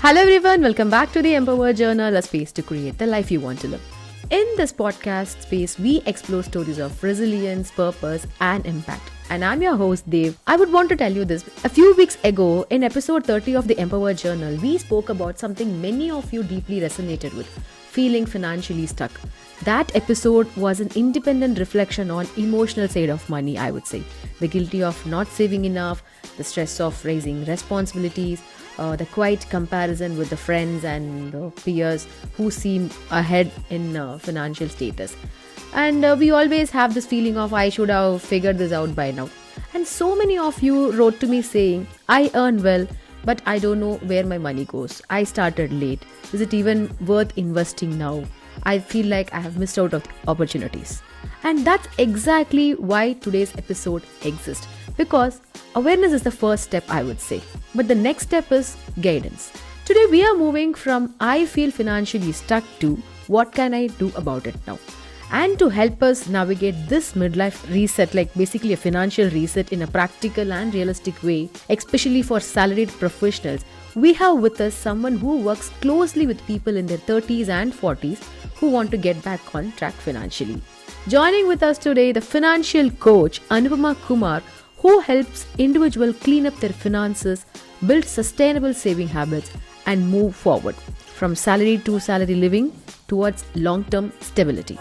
Hello everyone, welcome back to the Empower Journal, a space to create the life you want to live. In this podcast space, we explore stories of resilience, purpose, and impact. And I'm your host, Dev. I would want to tell you this. A few weeks ago, in episode 30 of the Empower Journal, we spoke about something many of you deeply resonated with: feeling financially stuck. That episode was an independent reflection on emotional side of money, I would say. The guilty of not saving enough, the stress of raising responsibilities, the quiet comparison with the friends and peers who seem ahead in financial status. And we always have this feeling of I should have figured this out by now. And so many of you wrote to me saying, I earn well, but I don't know where my money goes. I started late. Is it even worth investing now? I feel like I have missed out on opportunities. And that's exactly why today's episode exists. Because awareness is the first step, I would say. But the next step is guidance. Today we are moving from I feel financially stuck to what can I do about it now? And to help us navigate this midlife reset, like basically a financial reset in a practical and realistic way, especially for salaried professionals, we have with us someone who works closely with people in their 30s and 40s who want to get back on track financially. Joining with us today, the financial coach Anupama Kumar, who helps individuals clean up their finances, build sustainable saving habits, and move forward from salary to salary living towards long-term stability.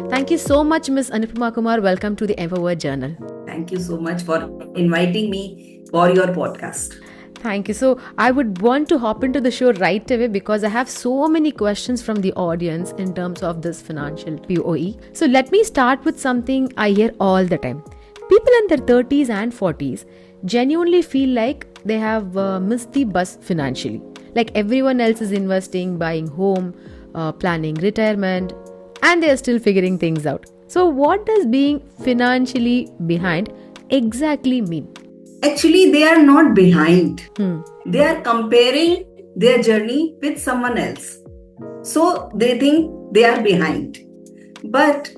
Thank you so much, Ms. Anupama Kumar. Welcome to the Empower Journal. Thank you so much for inviting me for your podcast. Thank you. So I would want to hop into the show right away because I have so many questions from the audience in terms of this financial POE. So let me start with something I hear all the time. People in their 30s and 40s genuinely feel like they have missed the bus financially. Like everyone else is investing, buying home, planning retirement, and they are still figuring things out. So what does being financially behind exactly mean? Actually, they are not behind. They are comparing their journey with someone else. So they think they are behind. But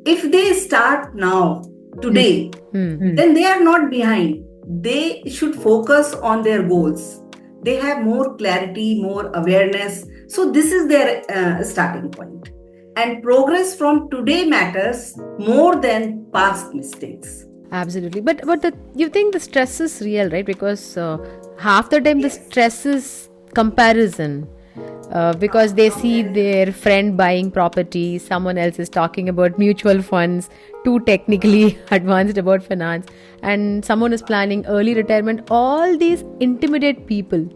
if they start now, today, then they are not behind. They should focus on their goals. They have more clarity, more awareness. So this is their starting point. And progress from today matters more than past mistakes. Absolutely. But you think the stress is real, right? Because half the time the stress is comparison. Because they see their friend buying property, someone else is talking about mutual funds, too technically advanced about finance, and someone is planning early retirement. All these intimidate people.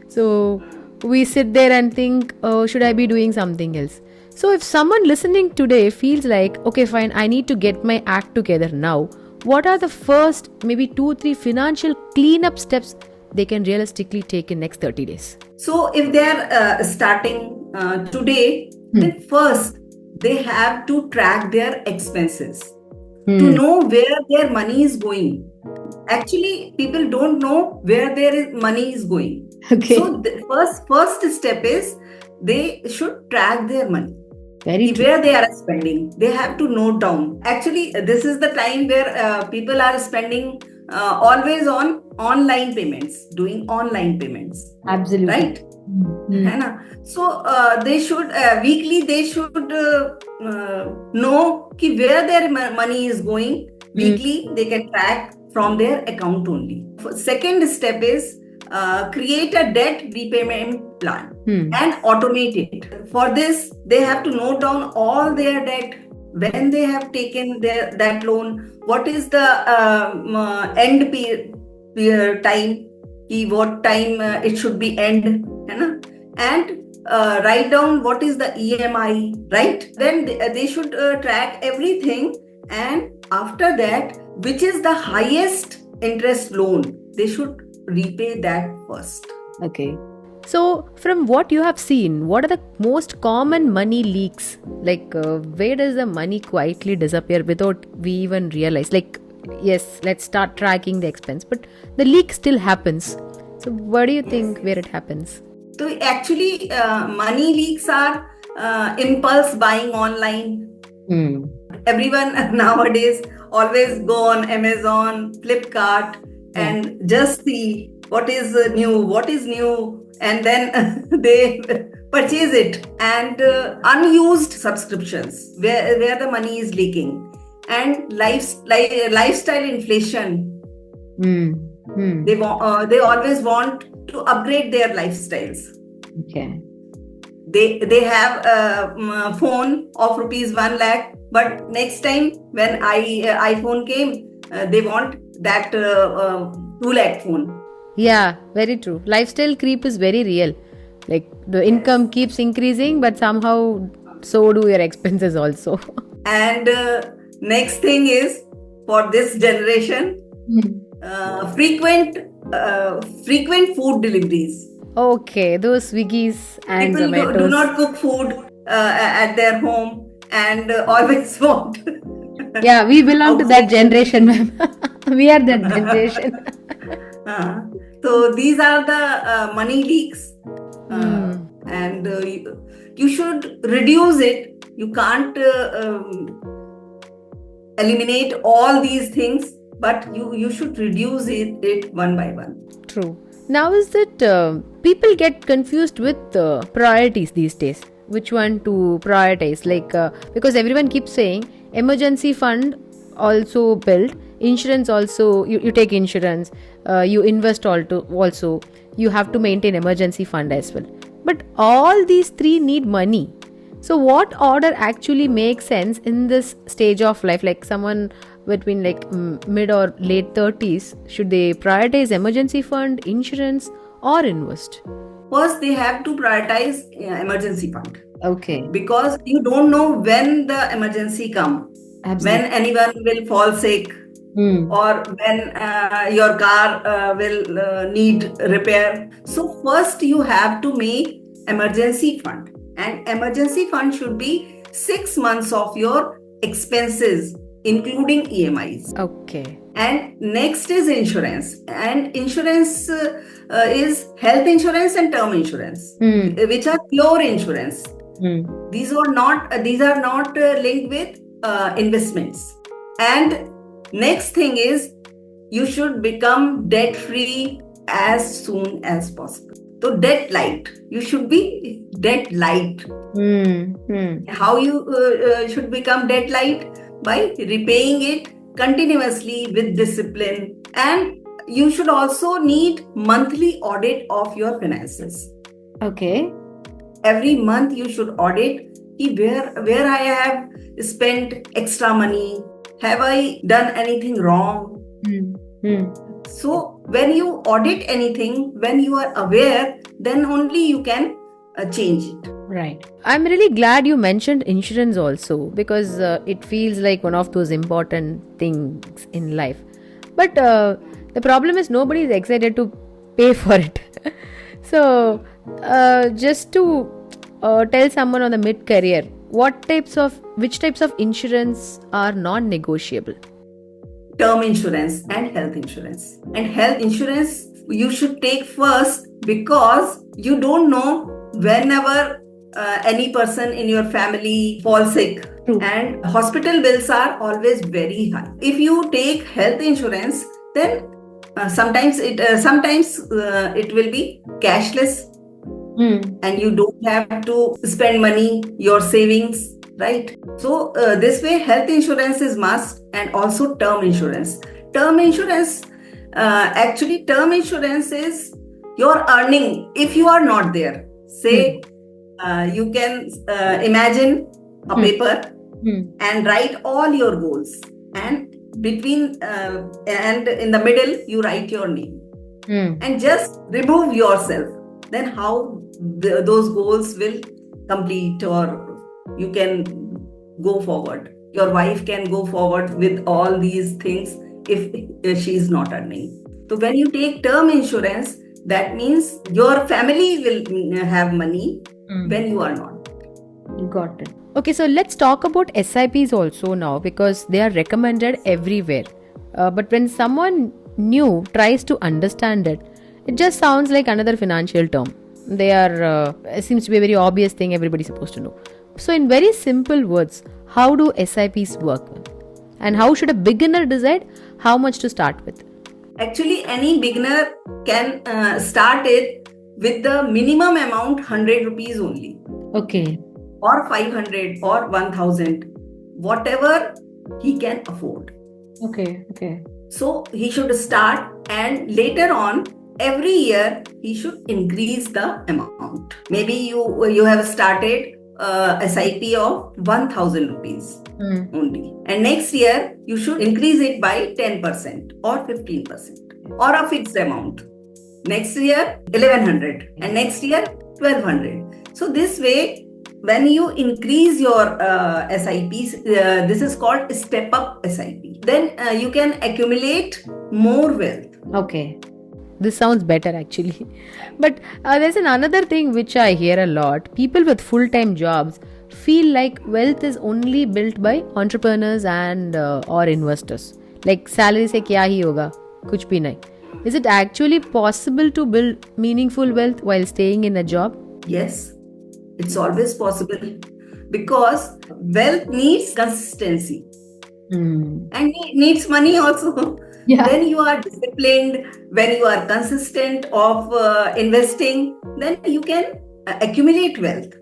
So we sit there and think, oh, should I be doing something else? So if someone listening today feels like, okay, fine, I need to get my act together now, what are the first maybe 2-3 financial cleanup steps they can realistically take in next 30 days? So if they are starting today, then first they have to track their expenses to know where their money is going. Actually, people don't know where their money is going. Okay. So the first step is they should track their money. Where they are spending, they have to note down. Actually, this is the time where people are spending always on online payments, doing online payments. Absolutely. Right? So they should weekly they should know where their money is going. Weekly they can track from their account only. Second step is create a debt repayment plan and automate it. For this, they have to note down all their debt, when they have taken that loan, what is the end time, what time it should be end, and write down what is the EMI, right? Then they should track everything, and after that, which is the highest interest loan, they should repay that first. Okay. So from what you have seen, what are the most common money leaks? Like where does the money quietly disappear without we even realize? Like, yes, let's start tracking the expense, but the leak still happens. So what do you think where it happens? So actually money leaks are impulse buying online. Everyone nowadays always go on Amazon, Flipkart, and just see what is new, and then they purchase it. And unused subscriptions where the money is leaking, and lifestyle inflation. They always want to upgrade their lifestyles. Okay. They have a phone of rupees 1 lakh, but next time when iPhone came, they want that 2 lakh phone. Yeah, very true. Lifestyle creep is very real. Like the income keeps increasing, but somehow so do your expenses also. And next thing is, for this generation, frequent food deliveries. Okay, those Swiggies and People Zomatos. do not cook food at their home, and always want. Yeah, we belong to that generation, ma'am. We are that generation. So these are the money leaks, and you should reduce it. You can't eliminate all these things, but you should reduce it one by one. True. Now is that people get confused with priorities these days. Which one to prioritize? Like because everyone keeps saying emergency fund also build, insurance also, you take insurance, you invest also, you have to maintain emergency fund as well. But all these three need money. So what order actually makes sense in this stage of life? Like someone between like mid or late 30s, should they prioritize emergency fund, insurance, or invest? First, they have to prioritize emergency fund. Okay. Because you don't know when the emergency comes. When anyone will fall sick, or when your car will need repair. So first you have to make emergency fund, and emergency fund should be 6 months of your expenses, including EMIs. Okay. And next is insurance, and insurance is health insurance and term insurance, which are pure insurance. These are not linked with investments. And next thing is, you should become debt free as soon as possible. So debt light, you should be debt light. How you should become debt light? By repaying it continuously with discipline. And you should also need monthly audit of your finances. Okay. Every month you should audit where I have spent extra money. Have I done anything wrong? So when you audit anything, when you are aware, then only you can change it. Right. I'm really glad you mentioned insurance also, because it feels like one of those important things in life. But the problem is nobody is excited to pay for it. So just to tell someone on the mid-career, which types of insurance are non-negotiable? Term insurance and health insurance. And health insurance you should take first, because you don't know whenever any person in your family falls sick. True. And hospital bills are always very high. If you take health insurance, then sometimes it will be cashless. And you don't have to spend money, your savings, right? So this way, health insurance is must, and also term insurance. Term insurance is your earning if you are not there. Say you can imagine a paper and write all your goals, and between and in the middle you write your name, and just remove yourself. Then how those goals will complete, or you can go forward. Your wife can go forward with all these things if she is not earning. So when you take term insurance, that means your family will have money when you are not. Got it. Okay, so let's talk about SIPs also now, because they are recommended everywhere. But when someone new tries to understand it, it just sounds like another financial term. They are, it seems to be a very obvious thing everybody's supposed to know. So in very simple words, how do SIPs work? And how should a beginner decide how much to start with? Actually, any beginner can start it with the minimum amount 100 rupees only, Okay. or 500 or 1000, whatever he can afford. Okay. So he should start, and later on, every year he should increase the amount. Maybe you have started SIP of 1000 rupees only, and next year you should increase it by 10% or 15% or a fixed amount. Next year 1100, and next year 1200. So this way, when you increase your SIPs, this is called step up SIP. Then you can accumulate more wealth. Okay. This sounds better actually. But there's another thing which I hear a lot. People with full-time jobs feel like wealth is only built by entrepreneurs and or investors. Like salary se kya hi hoga? Kuch bhi nahi. Is it actually possible to build meaningful wealth while staying in a job? Yes, it's always possible, because wealth needs consistency and needs money also. Yeah. When you are disciplined, when you are consistent of investing, then you can accumulate wealth.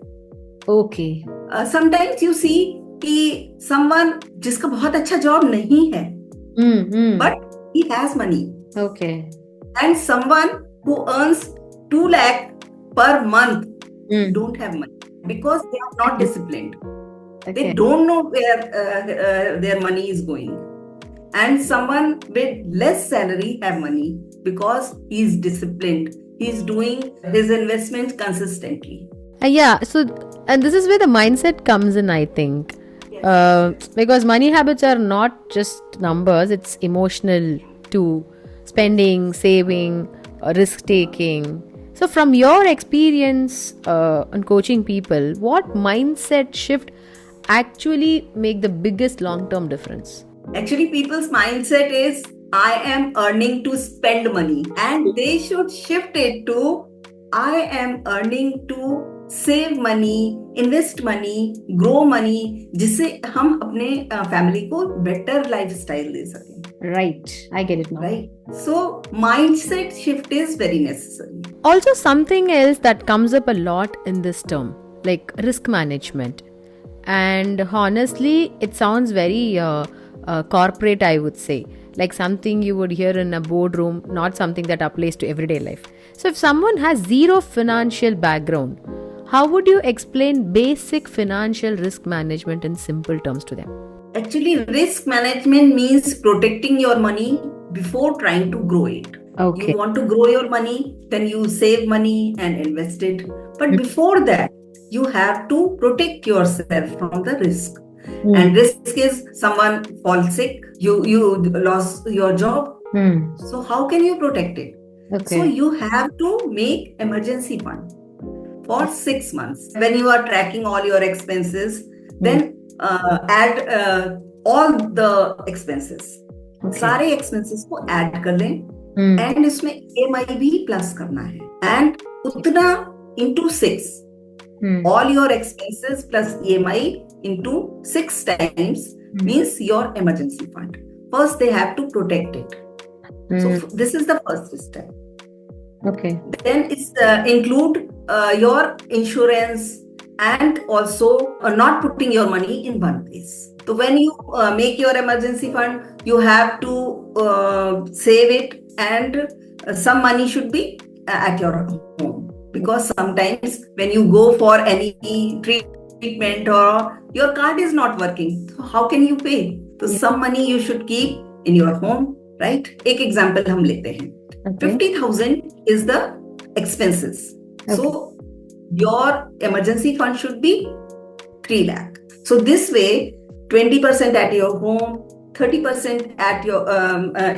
Okay. Sometimes you see कि someone जिसका बहुत अच्छा job नहीं है, but he has money. Okay. And someone who earns 2 lakh per month don't have money, because they are not disciplined. Okay. They don't know where their money is going. And someone with less salary have money because he is disciplined. He is doing his investment consistently. Yeah, so and this is where the mindset comes in, I think. Because money habits are not just numbers, it's emotional too. Spending, saving, risk taking. So from your experience on coaching people, what mindset shift actually make the biggest long-term difference? Actually, people's mindset is, I am earning to spend money, and they should shift it to, I am earning to save money, invest money, grow money, जिससे हम अपने family को better lifestyle दे सकें. Right, I get it now. Right. So mindset shift is very necessary. Also, something else that comes up a lot in this term, like risk management. And honestly, it sounds very corporate, I would say. Like something you would hear in a boardroom, not something that applies to everyday life. So if someone has zero financial background, how would you explain basic financial risk management in simple terms to them? Actually, risk management means protecting your money before trying to grow it. Okay. You want to grow your money, then you save money and invest it. But before that, you have to protect yourself from the risk. And risk is someone falls sick, you lost your job. So how can you protect it? Okay. So you have to make emergency fund for 6 months. When you are tracking all your expenses, then add all the expenses. सारे expenses को add कर लें, and इसमें EMI भी plus करना है, and उतना into 6. All your expenses plus EMI into 6 times means your emergency fund. First, they have to protect it. So this is the first step. Okay. Then it's include your insurance, and also not putting your money in one place. So when you make your emergency fund, you have to save it, and some money should be at your home. Because sometimes when you go for any treatment or your card is not working, so how can you pay? So some money you should keep in your home, right? एक example हम लेते हैं. 50,000 is the expenses. Okay. So your emergency fund should be 3 lakh. So this way, 20% at your home, 30% at your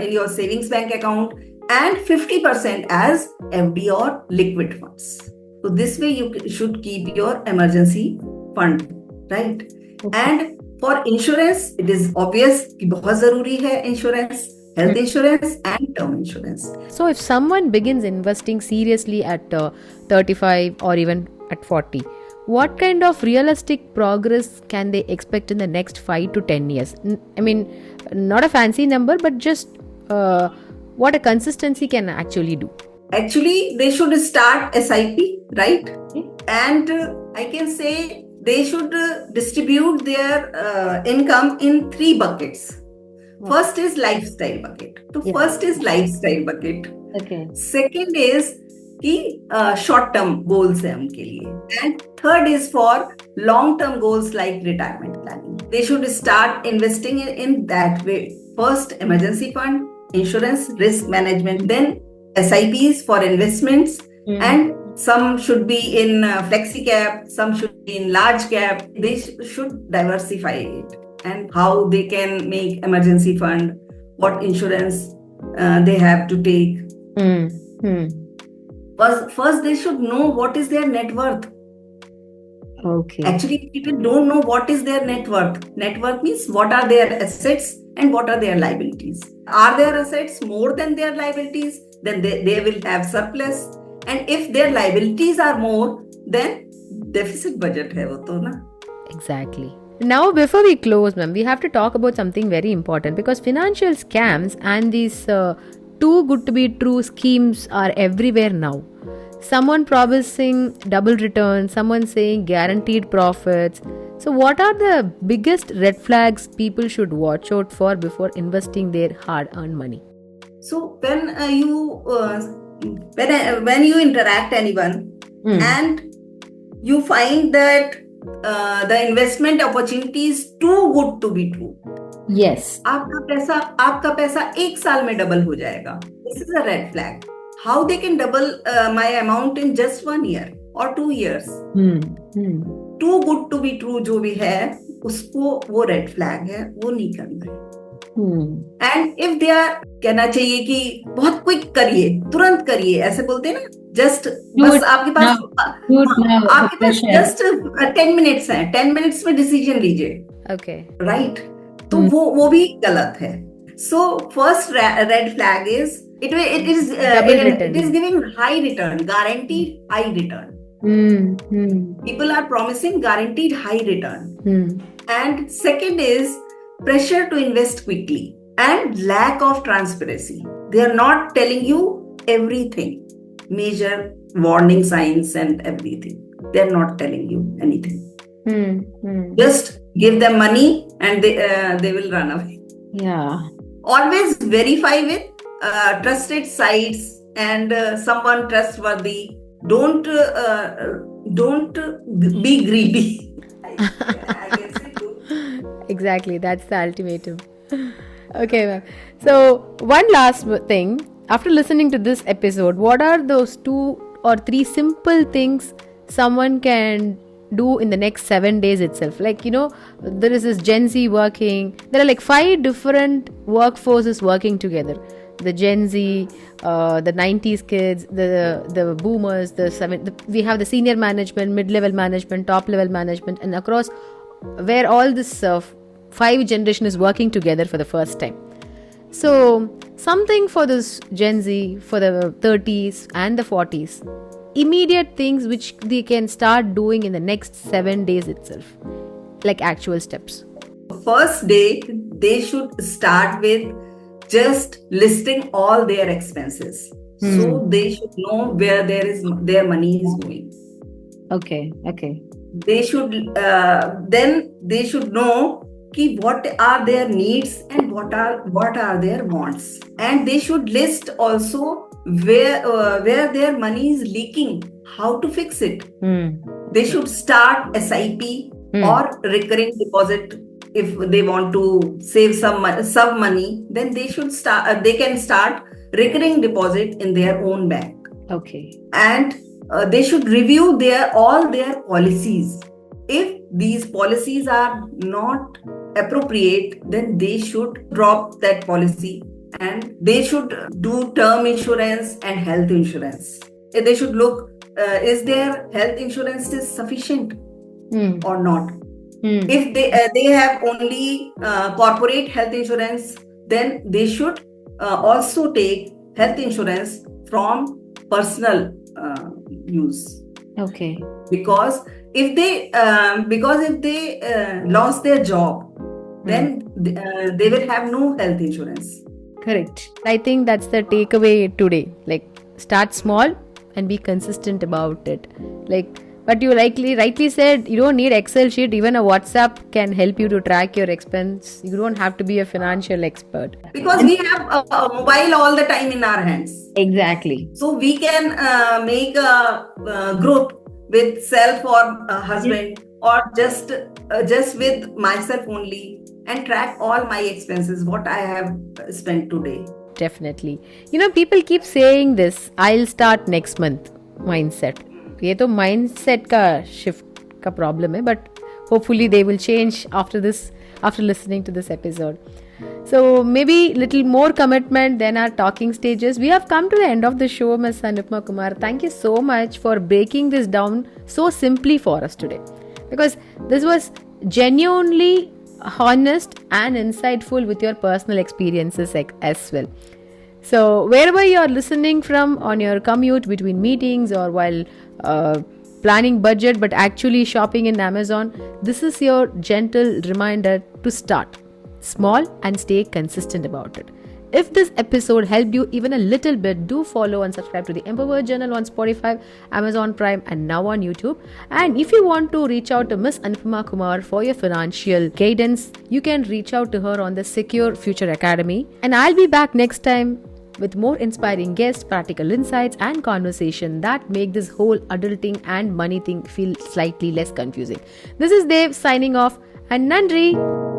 in your savings bank account, and 50% as FD or liquid funds. So this way you should keep your emergency fund, right? Okay. And for insurance, it is obvious कि बहुत जरूरी है insurance, health insurance and term insurance. So if someone begins investing seriously at 35 or even at 40, what kind of realistic progress can they expect in the next 5 to 10 years? I mean, not a fancy number, but just what a consistency can actually do. Actually, they should start SIP, right? And I can say they should distribute their income in 3 buckets. First is lifestyle bucket. So first is lifestyle bucket. Okay. Second is कि short term goals है उनके लिए, and third is for long term goals like retirement planning. They should start investing in that way. First emergency fund, insurance, risk management, then SIPs for investments, and some should be in flexi cap, some should be in large cap. They should diversify it, and how they can make emergency fund, what insurance they have to take. First, they should know what is their net worth. Okay. Actually, people don't know what is their net worth. Net worth means what are their assets and what are their liabilities. Are their assets more than their liabilities? Then they will have surplus. And if their liabilities are more, then deficit budget hai wo to na. Exactly. Now, before we close, ma'am, we have to talk about something very important, because financial scams and these too good to be true schemes are everywhere now. Someone promising double return, someone saying guaranteed profits. So what are the biggest red flags people should watch out for before investing their hard-earned money? So when you interact anyone and you find that the investment opportunity is too good to be true. Yes. आपका पैसा 1 साल में double हो जाएगा. This is a red flag. How they can double my amount in just 1 year or 2 years? Too good to be true जो भी है, उसको वो red flag है, वो नहीं करना है. And if they are, कहना चाहिए कि बहुत क्विक करिए, तुरंत करिए, ऐसे बोलते हैं ना, जस्ट बस आपके पास जस्ट 10 मिनट्स हैं, 10 मिनट्स में डिसीजन लीजिए. Okay. Right? तो वो भी गलत है. So first red flag is it is giving high return, guaranteed high return. People are promising guaranteed high return. And second is pressure to invest quickly and lack of transparency. They are not telling you everything, major warning signs and everything. They are not telling you anything. Just give them money and they will run away. Yeah. Always verify with trusted sites and someone trustworthy. Don't be greedy. I can say good. Exactly, that's the ultimatum. Okay, ma'am. So one last thing. After listening to this episode, what are those 2 or 3 simple things someone can do in the next 7 days itself? Like, there is this Gen Z working. There are like 5 different workforces working together. The Gen Z, the 90s kids, the boomers, we have the senior management, mid-level management, top-level management, and across where all this 5 generation is working together for the first time. So something for this Gen Z, for the 30s and the 40s. Immediate things which they can start doing in the next 7 days itself, like actual steps. First day, they should start with just listing all their expenses. So they should know where their money is going. Okay. They should then they should know what are their needs and what are their wants, and they should list also where their money is leaking, how to fix it. They should start SIP or recurring deposit. If they want to save some money, then they should start. They can start recurring deposit in their own bank. Okay. And they should review all their policies. If these policies are not appropriate, then they should drop that policy, and they should do term insurance and health insurance. They should look, is their health insurance is sufficient or not? If they have only corporate health insurance, then they should also take health insurance from personal use. Okay. because if they lost their job, then they will have no health insurance. Correct. I think that's the takeaway today. Like, start small and be consistent about it. Like, but you rightly said, you don't need Excel sheet. Even a WhatsApp can help you to track your expense. You don't have to be a financial expert. Because we have a mobile all the time in our hands. Exactly. So we can make a group with self or husband, or just with myself only, and track all my expenses, what I have spent today. Definitely. People keep saying this, I'll start next month mindset. ये तो mindset का shift का problem है, but hopefully they will change after listening to this episode. So maybe little more commitment than our talking stages. We have come to the end of the show, Ms. Anupma Kumar. Thank you so much for breaking this down so simply for us today, because this was genuinely honest and insightful with your personal experiences as well. So wherever you are listening from, on your commute between meetings or while planning budget but actually shopping in Amazon, this is your gentle reminder to start small and stay consistent about it. If this episode helped you even a little bit, do follow and subscribe to the Empower Journal on Spotify, Amazon Prime, and now on YouTube. And if you want to reach out to Ms. Anupma Kumar for your financial guidance, you can reach out to her on the Secure Future Academy. And I'll be back next time with more inspiring guests, practical insights, and conversation that make this whole adulting and money thing feel slightly less confusing. This is Dev signing off, and Nandri.